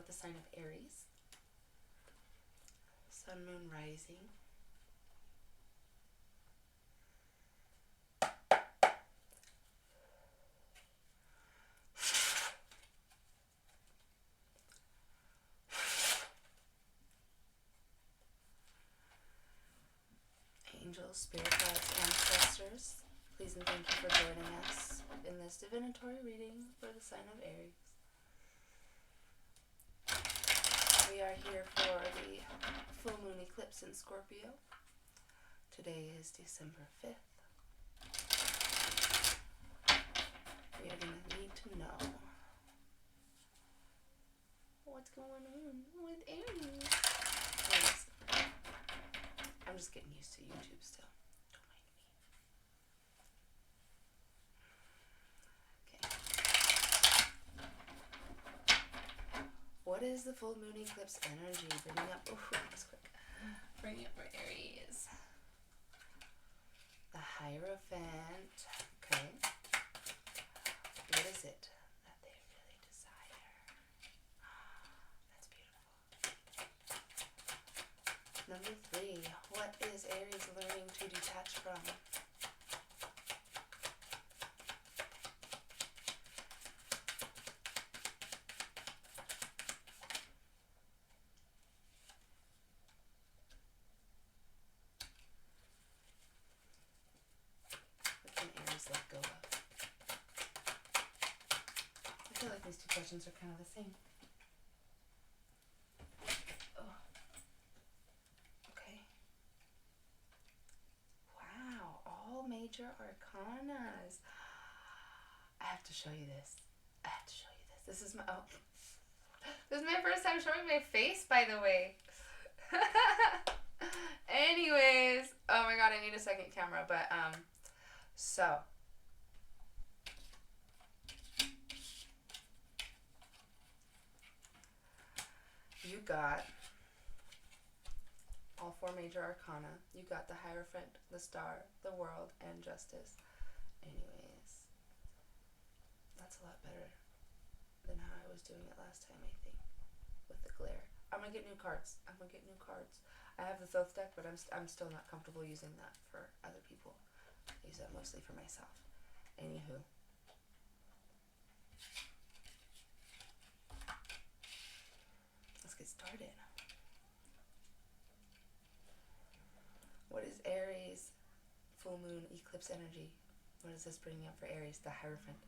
with the sign of Aries. Sun, Moon, Rising. Angels, spirit guides, ancestors, please and thank you for joining us in this divinatory reading for the sign of Aries. We are here for the full moon eclipse in Scorpio. Today is December 5th. We are going to need to know what's going on with Aries. I'm just getting used to YouTube still. Don't mind me. Okay. What is the full moon eclipse energy bringing up? Oh, that was quick. Bringing up for Aries. The Hierophant. Okay. What is it that they really desire? That's beautiful. Number 3. What is Aries learning to detach from? What can Aries let go of? I feel like these two questions are kind of the same. Oh. Okay. Wow, all major arcanas. I have to show you this. This is my this is my first time showing my face, by the way. Anyways, oh my god, I need a second camera, but so you got all 4 major arcana. You got the Hierophant, the Star, the World, and Justice. Anyways, that's a lot better than how I was doing it last time, I think, with the glare. I'm gonna get new cards. I have the Thoth Deck, but I'm still not comfortable using that for other people. I use that mostly for myself. Anywho. Let's get started. What is Aries full moon eclipse energy? What is this bringing up for Aries? The Hierophant.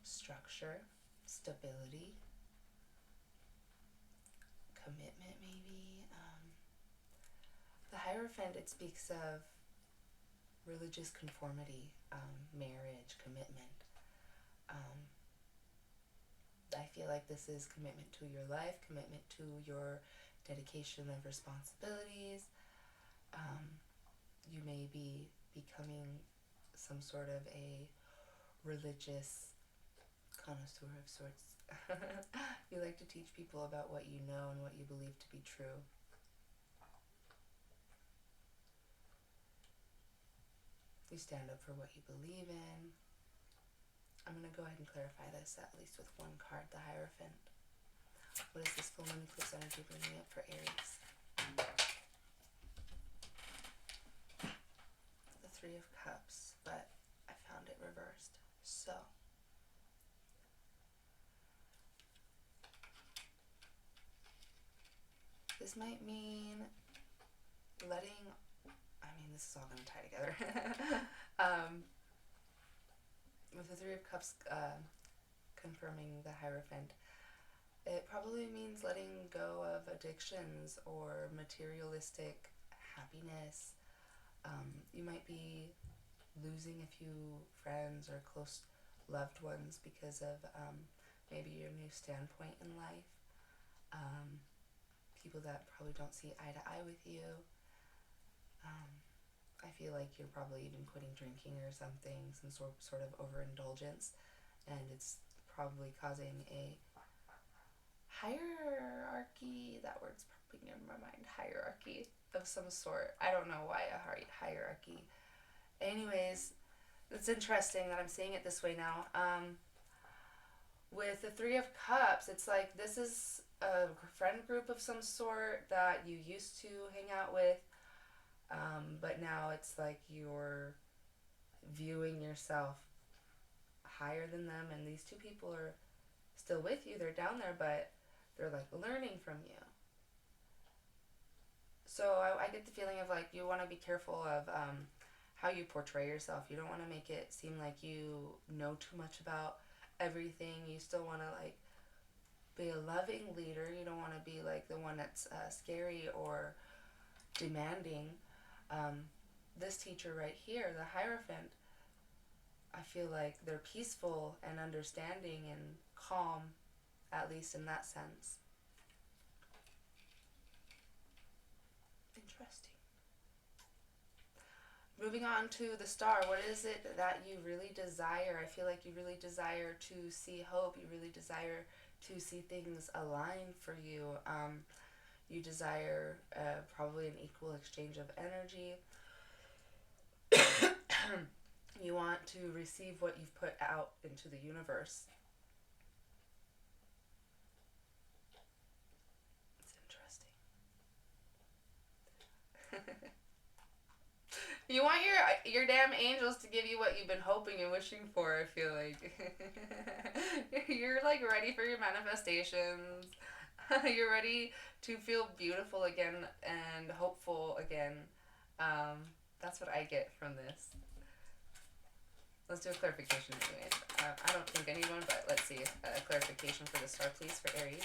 Structure, stability, commitment maybe. The Hierophant, it speaks of religious conformity, marriage, commitment. I feel like this is commitment to your life, commitment to your dedication of responsibilities. You may be becoming some sort of a religious connoisseur of sorts. You like to teach people about what you know and what you believe to be true. You stand up for what you believe in. I'm going to go ahead and clarify this, at least with one card, the Hierophant. What is this full moon eclipse energy bringing up for Aries? The 3 of Cups, but I found it reversed. So, this might mean letting, this is all going to tie together. With the 3 of Cups confirming the Hierophant, it probably means letting go of addictions or materialistic happiness. You might be losing a few friends or close loved ones because of maybe your new standpoint in life. People that probably don't see eye to eye with you. I feel like you're probably even quitting drinking or something, some sort of overindulgence, and it's probably causing a hierarchy, that word's popping in my mind, hierarchy of some sort. I don't know why a hierarchy. Anyways, it's interesting that I'm saying it this way now. with the Three of Cups, it's like this is a friend group of some sort that you used to hang out with, but now it's like you're viewing yourself higher than them, and these two people are still with you. They're down there, but they're like learning from you. So I get the feeling of like you want to be careful of how you portray yourself. You don't want to make it seem like you know too much about everything. You still want to like be a loving leader. You don't want to be like the one that's scary or demanding. This teacher right here, the Hierophant, I feel like they're peaceful and understanding and calm, at least in that sense. Interesting. Moving on to the Star, what is it that you really desire? I feel like you really desire to see hope. You really desire to see things align for you. You desire probably an equal exchange of energy. You want to receive what you've put out into the universe. It's interesting. You want your damn angels to give you what you've been hoping and wishing for, I feel like. You're like ready for your manifestations. You're ready to feel beautiful again and hopeful again. That's what I get from this. Let's do a clarification anyways. I don't think anyone, but let's see. A clarification for the Star, please, for Aries.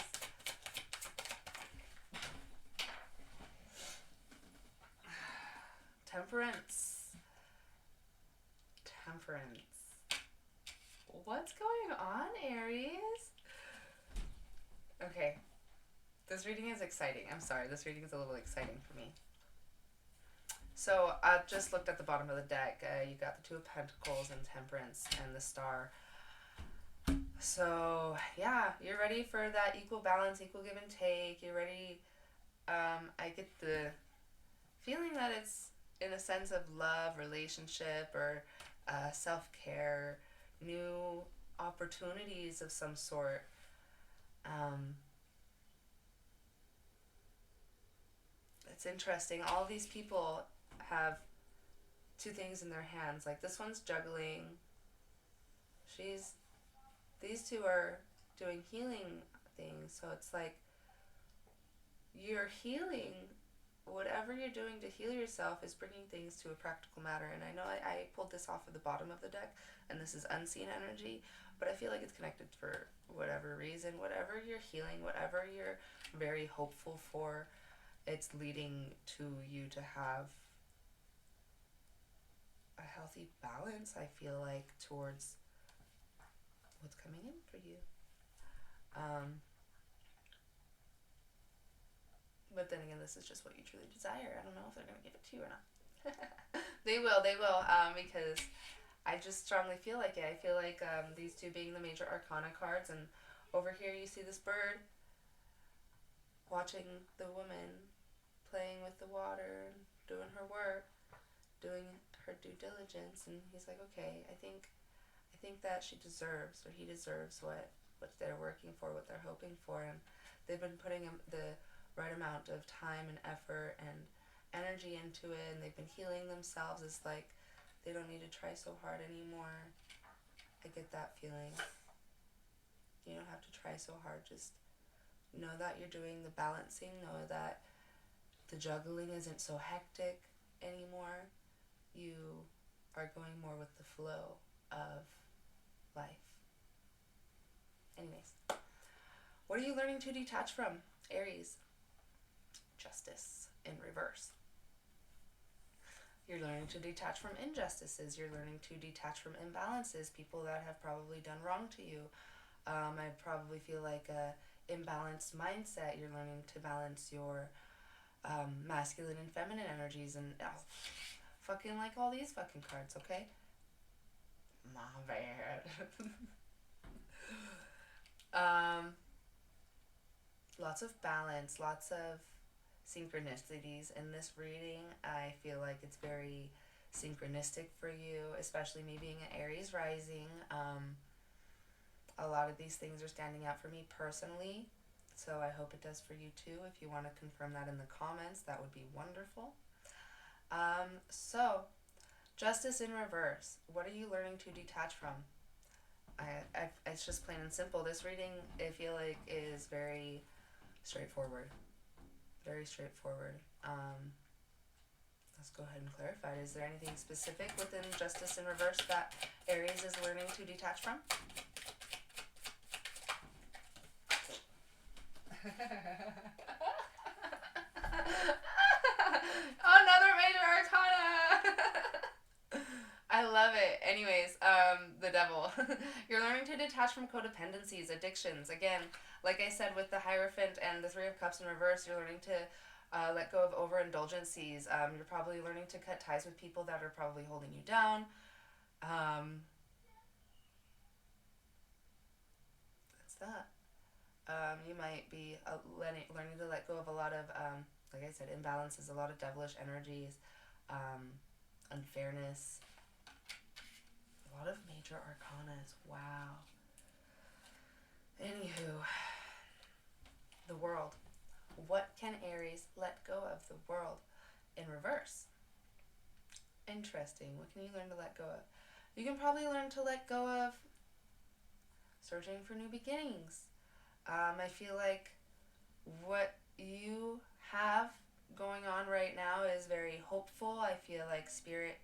Temperance. What's going on, Aries? Okay. This reading is exciting. I'm sorry. This reading is a little exciting for me. So I just looked at the bottom of the deck. You got the Two of Pentacles and Temperance and the Star. So yeah, you're ready for that equal balance, equal give and take. You're ready. I get the feeling that it's in a sense of love, relationship, or self-care, new opportunities of some sort. It's interesting. All these people have two things in their hands. Like this one's juggling. These two are doing healing things. So it's like you're healing. Whatever you're doing to heal yourself is bringing things to a practical matter. And I know I pulled this off of the bottom of the deck, and this is unseen energy, but I feel like it's connected for whatever reason. Whatever you're healing, whatever you're very hopeful for, it's leading to you to have a healthy balance, I feel like, towards what's coming in for you. But then again, this is just what you truly desire. I don't know if they're going to give it to you or not. They will, because I just strongly feel like it. I feel like these two being the major arcana cards, and over here you see this bird watching the woman playing with the water and doing her work, doing her due diligence, and he's like, okay, I think that she deserves, or he deserves what they're working for, what they're hoping for, and they've been putting the right amount of time and effort and energy into it, and they've been healing themselves. It's like they don't need to try so hard anymore. I get that feeling. You don't have to try so hard. Just know that you're doing the balancing. Know that the juggling isn't so hectic anymore. You are going more with the flow of life. Anyways, what are you learning to detach from, Aries? Justice in reverse. You're learning to detach from injustices. You're learning to detach from imbalances, people that have probably done wrong to you. I probably feel like a imbalanced mindset. You're learning to balance your masculine and feminine energies, and fucking like all these fucking cards, okay? My bad. Lots of balance, lots of synchronicities in this reading. I feel like it's very synchronistic for you, especially me being an Aries rising. A lot of these things are standing out for me personally, so I hope it does for you too. If you want to confirm that in the comments, that would be wonderful. So, justice in reverse. What are you learning to detach from? It's just plain and simple. This reading, I feel like, is very straightforward. Very straightforward. Let's go ahead and clarify. Is there anything specific within justice in reverse that Aries is learning to detach from? Another major arcana. I love it. Anyways, the devil. You're learning to detach from codependencies, addictions. Again, like I said with the Hierophant and the Three of Cups in reverse, you're learning to let go of overindulgencies. You're probably learning to cut ties with people that are probably holding you down. That's that. You might be learning to let go of a lot of, like I said, imbalances, a lot of devilish energies, unfairness, a lot of major arcanas. Wow. Anywho, the world. What can Aries let go of? The world in reverse. Interesting. What can you learn to let go of? You can probably learn to let go of searching for new beginnings. I feel like what you have going on right now is very hopeful. I feel like Spirit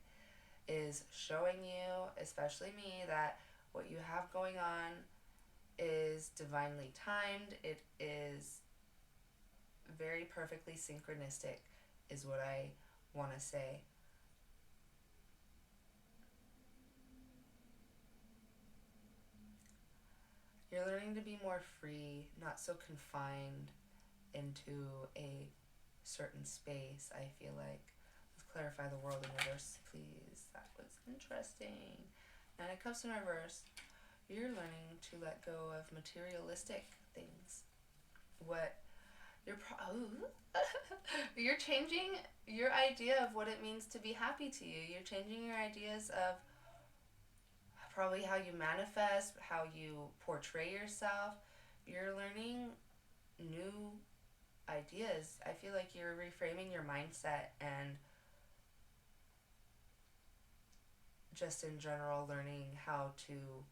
is showing you, especially me, that what you have going on is divinely timed. It is very perfectly synchronistic, is what I want to say. You're learning to be more free, not so confined into a certain space, I feel like. Let's clarify the world in reverse, please. That was interesting. Nine of Cups in reverse. You're learning to let go of materialistic things. You're changing your idea of what it means to be happy to you. You're changing your ideas of probably how you manifest, how you portray yourself. You're learning new ideas. I feel like you're reframing your mindset and just in general learning how to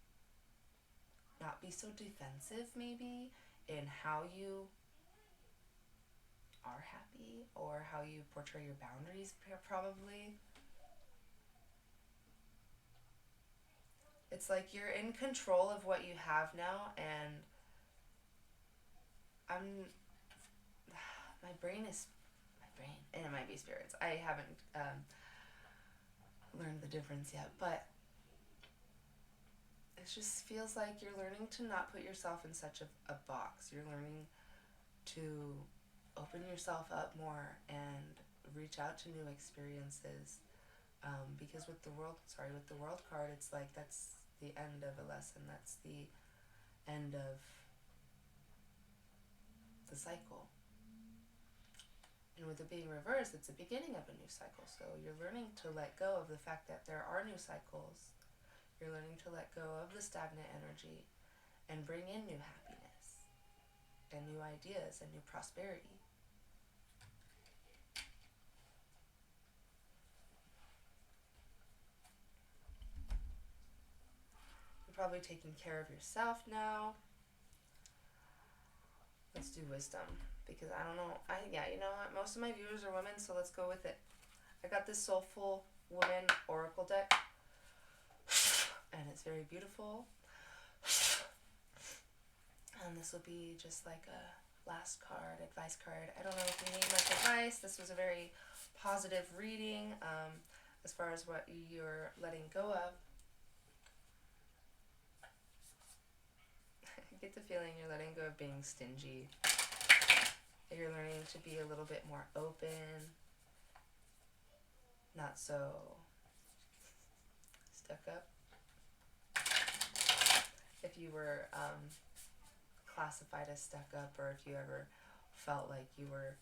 not be so defensive, maybe, in how you are happy or how you portray your boundaries, probably. It's like you're in control of what you have now, and my brain, and it might be spirits. I haven't learned the difference yet, but it just feels like you're learning to not put yourself in such a box. You're learning to open yourself up more and reach out to new experiences. Because with the world card, it's like that's the end of a lesson. That's the end of the cycle. And with it being reversed, it's the beginning of a new cycle. So you're learning to let go of the fact that there are new cycles. You're learning to let go of the stagnant energy and bring in new happiness and new ideas and new prosperity. You're probably taking care of yourself now. Let's do wisdom, because I don't know. You know what? Most of my viewers are women, so let's go with it. I got this Soulful Woman Oracle deck, and it's very beautiful. And this will be just like a last card, advice card. I don't know if you need much advice. This was a very positive reading as far as what you're letting go of. I get the feeling you're letting go of being stingy. You're learning to be a little bit more open, not so stuck up. If you were classified as stuck up, or if you ever felt like you were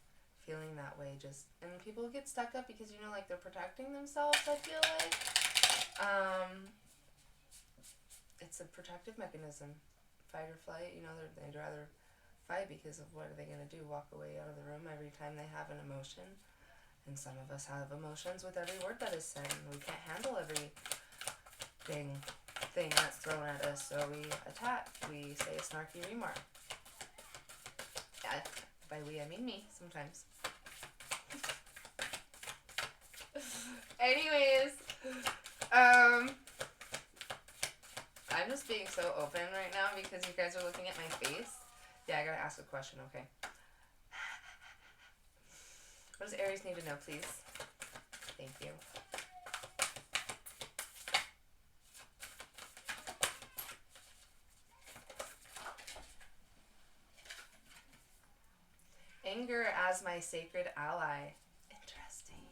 feeling that way, and people get stuck up because, like they're protecting themselves, I feel like. It's a protective mechanism. fight or flight. You know, they'd rather fight because of what are they going to do? Walk away out of the room every time they have an emotion. And some of us have emotions with every word that is said, and we can't handle every thing that's thrown at us, so we attack. We say a snarky remark. Yeah, by we I mean me sometimes. Anyways, I'm just being so open right now because you guys are looking at my face. Yeah, I gotta ask a question, okay? What does Aries need to know, please? Thank you. Anger as my sacred ally. Interesting.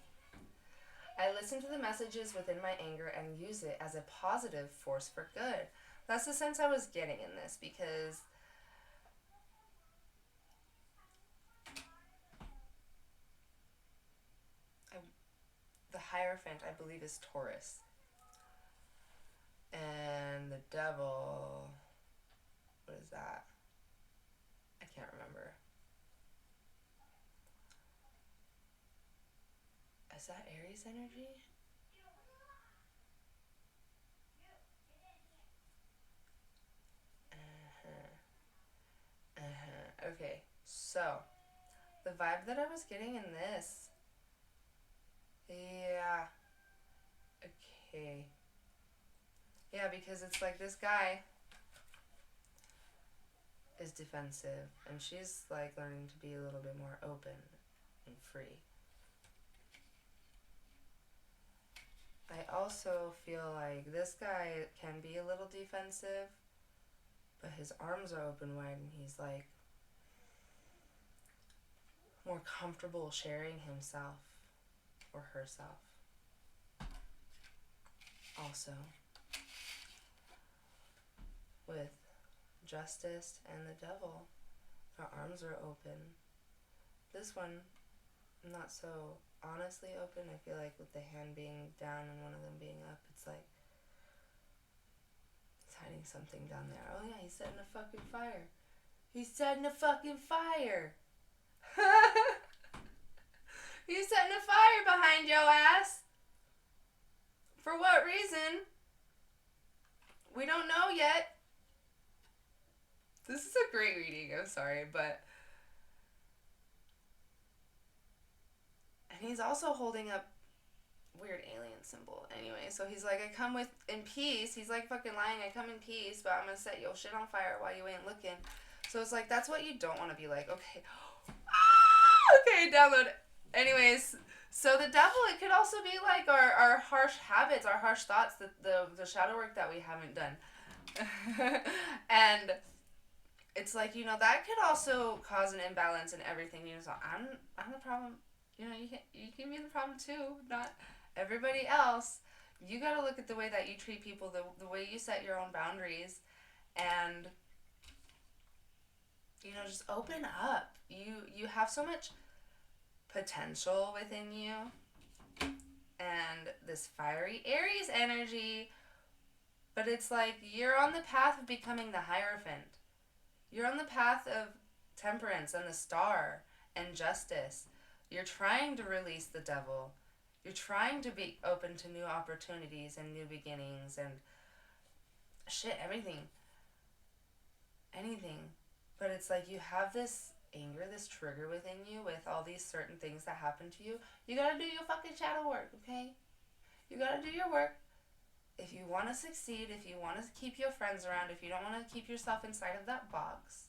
I listen to the messages within my anger and use it as a positive force for good. That's the sense I was getting in this, because the Hierophant, I believe, is Taurus. And the devil, what is that? I can't remember. Is that Aries energy? Okay, so the vibe that I was getting in this, yeah, okay, yeah, because it's like this guy is defensive, and she's like learning to be a little bit more open and free. I also feel like this guy can be a little defensive, but his arms are open wide, and he's like more comfortable sharing himself or herself. Also, with Justice and the Devil, their arms are open. This one, not so honestly open. I feel like with the hand being down and one of them being up, it's like he's hiding something down there. Oh yeah, he's setting a fucking fire. He's setting a fucking fire. He's setting a fire behind your ass. For what reason? We don't know yet. This is a great reading, I'm sorry, but... And he's also holding up weird alien symbol. Anyway, so he's like, I come with in peace. He's like fucking lying, I come in peace, but I'm gonna set your shit on fire while you ain't looking. So it's like, that's what you don't want to be like. Okay. Okay, download it. Anyways, so the devil, it could also be like our harsh habits, our harsh thoughts, the shadow work that we haven't done. And it's like, you know, that could also cause an imbalance in everything. You know, so I'm the problem. You know, you can be the problem too, not everybody else. You got to look at the way that you treat people, the way you set your own boundaries, and you know, just open up. You have so much potential within you, and this fiery Aries energy, but it's like you're on the path of becoming the Hierophant. You're on the path of temperance and the star and justice. You're trying to release the devil. You're trying to be open to new opportunities and new beginnings and shit, everything. Anything. But it's like you have this anger, this trigger within you with all these certain things that happen to you. You gotta do your fucking shadow work, okay? You gotta do your work. If you want to succeed, if you want to keep your friends around, if you don't want to keep yourself inside of that box.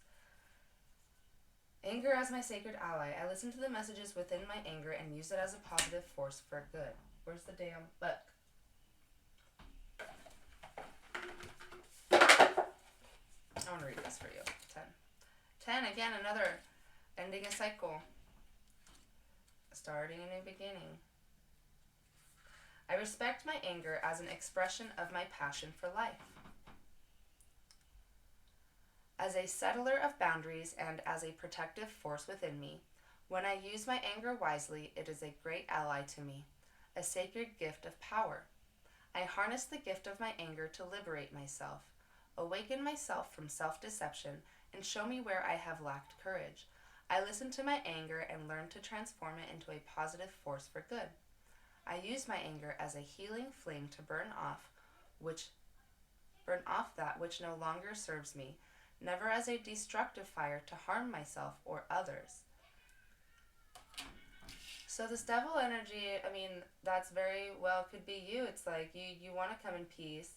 Anger as my sacred ally. I listen to the messages within my anger and use it as a positive force for good. Where's the damn book? I want to read this for you. 10. 10, again, another ending a cycle. Starting a new beginning. I respect my anger as an expression of my passion for life. As a settler of boundaries and as a protective force within me, when I use my anger wisely, it is a great ally to me, a sacred gift of power. I harness the gift of my anger to liberate myself, awaken myself from self-deception, and show me where I have lacked courage. I listen to my anger and learn to transform it into a positive force for good. I use my anger as a healing flame to burn off that which no longer serves me, never as a destructive fire to harm myself or others. So this devil energy, I mean, that's very well could be you. It's like you want to come in peace,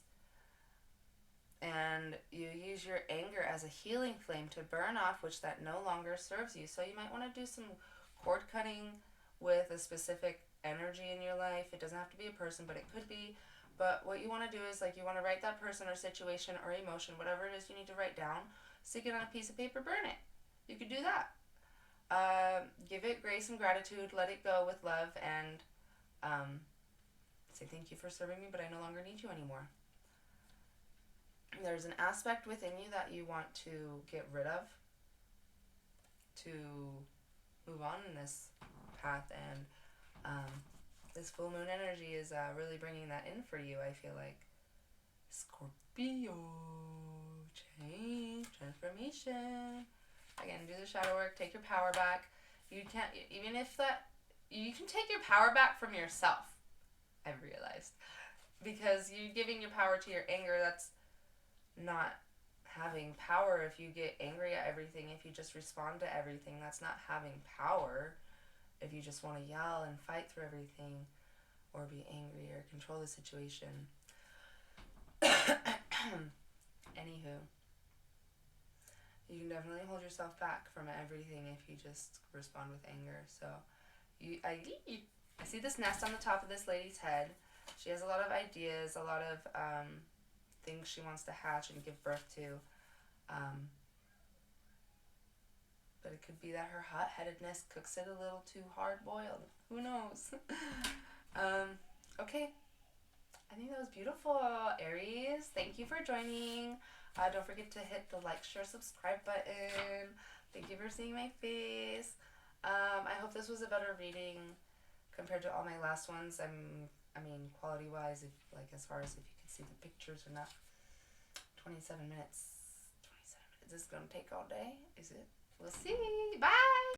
and you use your anger as a healing flame to burn off which that no longer serves you. So you might want to do some cord cutting with a specific energy in your life. It doesn't have to be a person, but it could be. But what you want to do is, like, you want to write that person or situation or emotion, whatever it is you need to write down, stick it on a piece of paper, burn it. You could do that. Give it grace and gratitude, let it go with love, and say thank you for serving me, but I no longer need you anymore. There's an aspect within you that you want to get rid of to move on in this path, and this full moon energy is really bringing that in for you, I feel like. Scorpio, change, transformation. Again, do the shadow work, take your power back. You can't, even if that, you can take your power back from yourself, I've realized. Because you're giving your power to your anger, that's not having power. If you get angry at everything, if you just respond to everything, that's not having power. If you just want to yell and fight through everything, or be angry or control the situation. Anywho, you can definitely hold yourself back from everything if you just respond with anger. So I see this nest on the top of this lady's head. She has a lot of ideas, a lot of things she wants to hatch and give birth to. But it could be that her hot-headedness cooks it a little too hard-boiled. Who knows? Okay. I think that was beautiful, Aries. Thank you for joining. Don't forget to hit the like, share, subscribe button. Thank you for seeing my face. I hope this was a better reading compared to all my last ones. I mean, quality-wise, as far as if you can see the pictures or not. 27 minutes. 27 minutes. Is this going to take all day? Is it? We'll see. Bye!